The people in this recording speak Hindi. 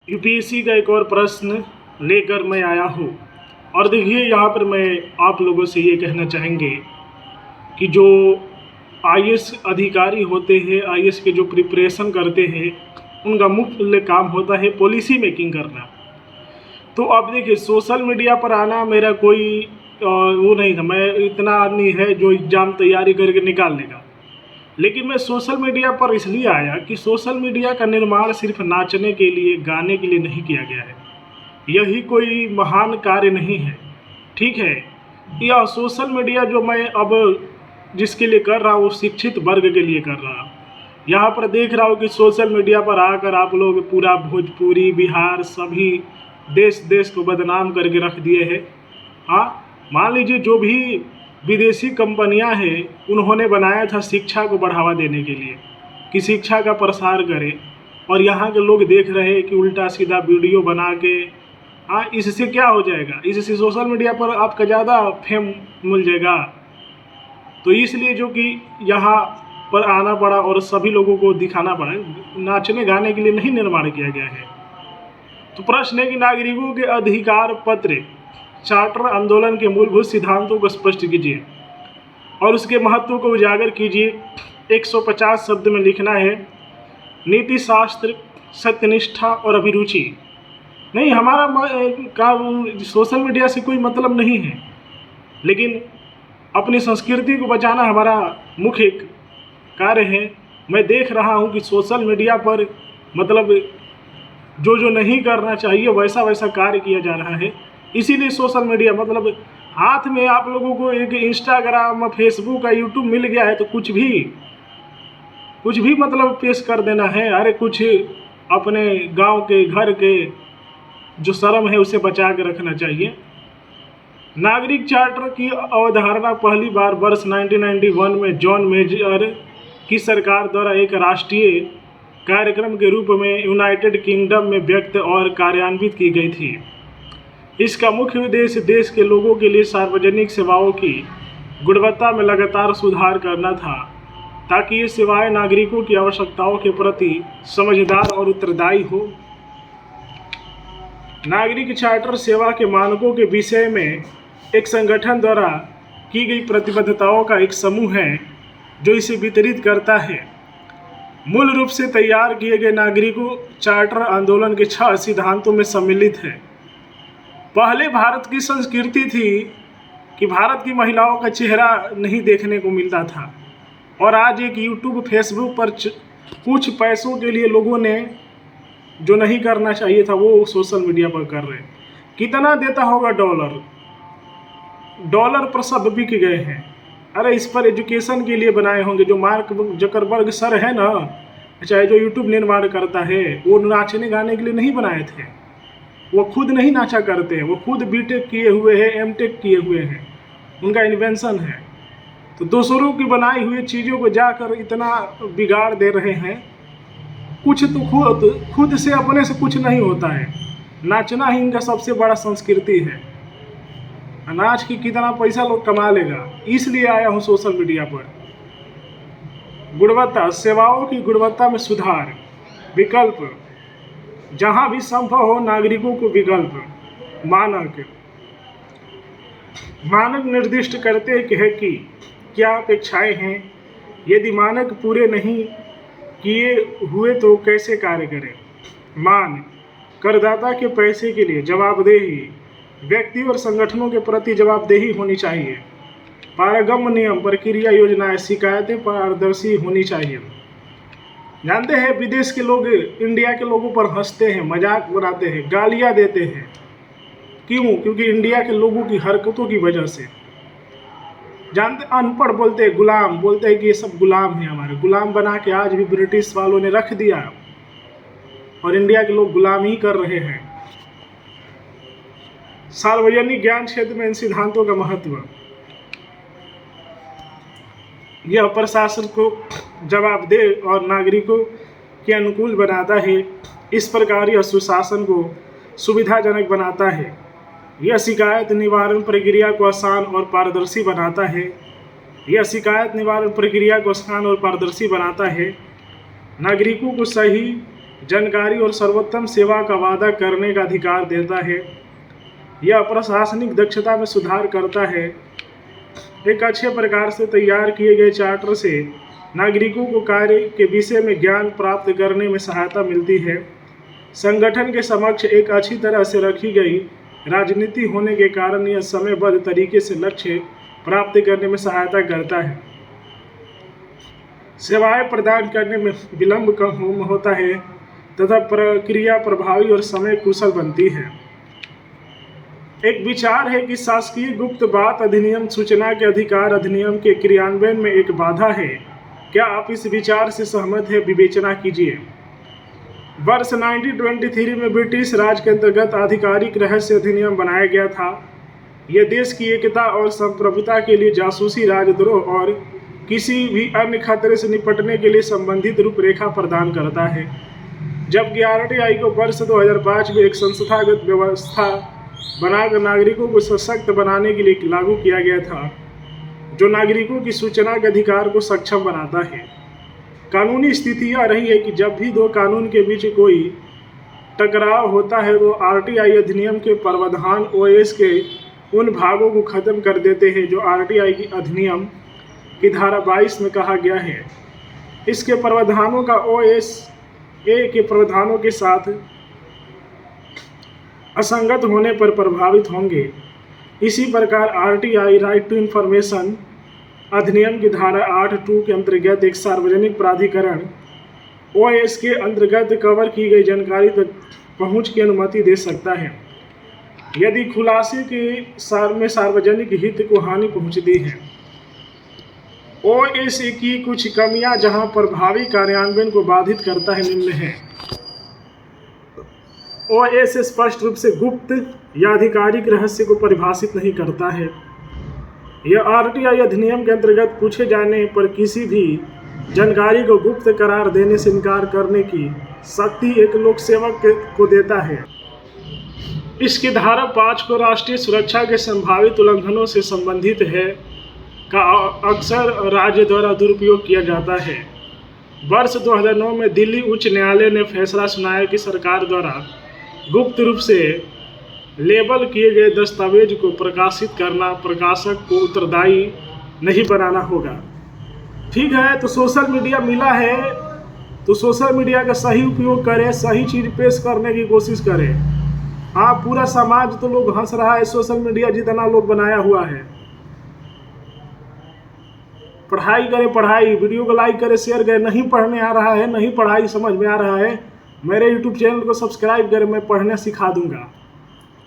यूपीएससी का एक और प्रश्न लेकर मैं आया हूँ। और देखिए, यहाँ पर मैं आप लोगों से ये कहना चाहेंगे कि जो आईएएस अधिकारी होते हैं, आईएएस के जो प्रिपरेशन करते हैं, उनका मुख्य काम होता है पॉलिसी मेकिंग करना। तो अब देखिए, सोशल मीडिया पर आना मेरा कोई वो नहीं था। मैं इतना आदमी है जो एग्ज़ाम तैयारी करके निकाल लेगा। लेकिन मैं सोशल मीडिया पर इसलिए आया कि सोशल मीडिया का निर्माण सिर्फ नाचने के लिए, गाने के लिए नहीं किया गया है। यही कोई महान कार्य नहीं है, ठीक है। यह सोशल मीडिया जो मैं अब जिसके लिए कर रहा हूँ, शिक्षित वर्ग के लिए कर रहा हूँ। यहाँ पर देख रहा हूँ कि सोशल मीडिया पर आकर आप लोग पूरा भोजपुरी, बिहार, सभी देश देश को बदनाम करके रख दिए हैं। हाँ, मान लीजिए जो भी विदेशी कंपनियां हैं, उन्होंने बनाया था शिक्षा को बढ़ावा देने के लिए कि शिक्षा का प्रसार करें, और यहाँ के लोग देख रहे हैं कि उल्टा सीधा वीडियो बना के, हाँ, इससे क्या हो जाएगा, इससे सोशल मीडिया पर आपका ज़्यादा फेम मिल जाएगा। तो इसलिए जो कि यहाँ पर आना पड़ा और सभी लोगों को दिखाना पड़ा, नाचने गाने के लिए नहीं निर्माण किया गया है। तो प्रश्न है कि नागरिकों के अधिकार पत्र चार्टर आंदोलन के मूलभूत सिद्धांतों को स्पष्ट कीजिए और उसके महत्व को उजागर कीजिए। 150 शब्द में लिखना है। नीति शास्त्र, सत्यनिष्ठा और अभिरुचि। नहीं, हमारा सोशल मीडिया से कोई मतलब नहीं है, लेकिन अपनी संस्कृति को बचाना हमारा मुख्य कार्य है। मैं देख रहा हूँ कि सोशल मीडिया पर मतलब जो नहीं करना चाहिए वैसा वैसा कार्य किया जा रहा है। इसीलिए सोशल मीडिया मतलब हाथ में आप लोगों को एक इंस्टाग्राम, फेसबुक का, यूट्यूब मिल गया है तो कुछ भी मतलब पेश कर देना है। अरे कुछ अपने गांव के, घर के जो शर्म है उसे बचा के रखना चाहिए। नागरिक चार्टर की अवधारणा पहली बार वर्ष 1991 में जॉन मेजर की सरकार द्वारा एक राष्ट्रीय कार्यक्रम के रूप में यूनाइटेड किंगडम में व्यक्त और कार्यान्वित की गई थी। इसका मुख्य उद्देश्य देश के लोगों के लिए सार्वजनिक सेवाओं की गुणवत्ता में लगातार सुधार करना था, ताकि ये सेवाएं नागरिकों की आवश्यकताओं के प्रति समझदार और उत्तरदायी हो। नागरिक चार्टर सेवा के मानकों के विषय में एक संगठन द्वारा की गई प्रतिबद्धताओं का एक समूह है जो इसे वितरित करता है। मूल रूप से तैयार किए गए नागरिकों चार्टर आंदोलन के 6 सिद्धांतों में सम्मिलित है। पहले भारत की संस्कृति थी कि भारत की महिलाओं का चेहरा नहीं देखने को मिलता था, और आज एक यूट्यूब, फेसबुक पर कुछ पैसों के लिए लोगों ने जो नहीं करना चाहिए था वो सोशल मीडिया पर कर रहे हैं। कितना देता होगा डॉलर पर सब बिक गए हैं। अरे इस पर एजुकेशन के लिए बनाए होंगे। जो मार्क जकरबर्ग सर है ना, चाहे जो यूट्यूब निर्माण करता है, वो नाचने गाने के लिए नहीं बनाए थे। वो खुद नहीं नाचा करते हैं, वो खुद बीटेक किए हुए हैं, एमटेक किए हुए हैं, उनका इन्वेंशन है। तो दूसरों की बनाई हुई चीज़ों को जाकर इतना बिगाड़ दे रहे हैं। कुछ तो खुद से, अपने से कुछ नहीं होता है। नाचना ही इनका सबसे बड़ा संस्कृति है। नाच की कितना पैसा लोग कमा लेगा। इसलिए आया हूँ सोशल मीडिया पर। गुणवत्ता, सेवाओं की गुणवत्ता में सुधार, विकल्प, जहाँ भी संभव हो नागरिकों को विकल्प, मानक निर्दिष्ट करते हैं कि क्या अपेक्षाएं हैं। यदि मानक पूरे नहीं किए हुए तो कैसे कार्य करें। मान, करदाता के पैसे के लिए जवाबदेही, व्यक्ति और संगठनों के प्रति जवाबदेही होनी चाहिए। पारगम्य नियम, प्रक्रिया, योजनाएं, शिकायतें पारदर्शी होनी चाहिए। जानते हैं विदेश के लोग इंडिया के लोगों पर हंसते हैं, मजाक बनाते हैं, गालियां देते हैं। क्यों? क्योंकि इंडिया के लोगों की हरकतों की वजह से। जानते, अनपढ़ बोलते हैं, गुलाम बोलते हैं कि ये सब गुलाम है हमारे। गुलाम बना के आज भी ब्रिटिश वालों ने रख दिया, और इंडिया के लोग गुलाम ही कर रहे हैं। सार्वजनिक ज्ञान क्षेत्र में इन सिद्धांतों का महत्व, यह प्रशासन को जवाबदेह और नागरिकों के अनुकूल बनाता है। इस प्रकार यह सुशासन को सुविधाजनक बनाता है। यह शिकायत निवारण प्रक्रिया को आसान और पारदर्शी बनाता है। नागरिकों को सही जानकारी और सर्वोत्तम सेवा का वादा करने का अधिकार देता है। यह प्रशासनिक दक्षता में सुधार करता है। एक अच्छे प्रकार से तैयार किए गए चार्टर से नागरिकों को कार्य के विषय में ज्ञान प्राप्त करने में सहायता मिलती है। संगठन के समक्ष एक अच्छी तरह से रखी गई राजनीति होने के कारण यह समयबद्ध तरीके से लक्ष्य प्राप्त करने में सहायता करता है। सेवाएं प्रदान करने में विलंब कम होता है तथा प्रक्रिया प्रभावी और समय कुशल बनती है। एक विचार है कि शासकीय गुप्त बात अधिनियम सूचना के अधिकार अधिनियम के क्रियान्वयन में एक बाधा है। क्या आप इस विचार से सहमत हैं? विवेचना कीजिए। वर्ष 1923 में ब्रिटिश राज के अंतर्गत आधिकारिक रहस्य अधिनियम बनाया गया था। यह देश की एकता और संप्रभुता के लिए जासूसी, राजद्रोह और किसी भी अन्य खतरे से निपटने के लिए संबंधित रूपरेखा प्रदान करता है। जबकि आरटीआई को वर्ष 2005 में एक संस्थागत व्यवस्था बनाकर नागरिकों को सशक्त बनाने के लिए लागू किया गया था, जो नागरिकों की सूचना के अधिकार को सक्षम बनाता है। कानूनी स्थिति यह रही है कि जब भी दो कानून के बीच कोई टकराव होता है तो आरटीआई अधिनियम के प्रावधान ओएस के उन भागों को खत्म कर देते हैं जो आरटीआई की अधिनियम की धारा 22 में कहा गया है। इसके प्रावधानों का ओएस ए के प्रावधानों के साथ असंगत होने पर प्रभावित होंगे। इसी प्रकार आरटीआई राइट टू इंफॉर्मेशन अधिनियम की धारा 8(2) के अंतर्गत एक सार्वजनिक प्राधिकरण ओएस के अंतर्गत कवर की गई जानकारी तक पहुंच की अनुमति दे सकता है यदि खुलासे के में सार्वजनिक हित को हानि पहुंचती है। ओएस की कुछ कमियां जहां प्रभावी कार्यान्वयन को बाधित करता है निम्न है। ओएस स्पष्ट रूप से गुप्त या आधिकारिक रहस्य को परिभाषित नहीं करता है। यह आरटीआई अधिनियम के अंतर्गत पूछे जाने पर किसी भी जानकारी को गुप्त करार देने से इनकार करने की शक्ति एक लोक सेवक को देता है। इसकी धारा 5 को राष्ट्रीय सुरक्षा के संभावित उल्लंघनों से संबंधित है का अक्सर राज्य द्वारा दुरुपयोग किया जाता है। वर्ष 2009 में दिल्ली उच्च न्यायालय ने फैसला सुनाया कि सरकार द्वारा गुप्त रूप से लेबल किए गए दस्तावेज को प्रकाशित करना प्रकाशक को उत्तरदायी नहीं बनाना होगा। ठीक है, तो सोशल मीडिया मिला है तो सोशल मीडिया का सही उपयोग करें, सही चीज़ पेश करने की कोशिश करें। हाँ, पूरा समाज तो लोग हंस रहा है सोशल मीडिया जितना लोग बनाया हुआ है। पढ़ाई करें, पढ़ाई, वीडियो को लाइक करें, शेयर करें। नहीं पढ़ने आ रहा है, नहीं पढ़ाई समझ में आ रहा है, मेरे YouTube चैनल को सब्सक्राइब करें, मैं पढ़ने सिखा दूंगा।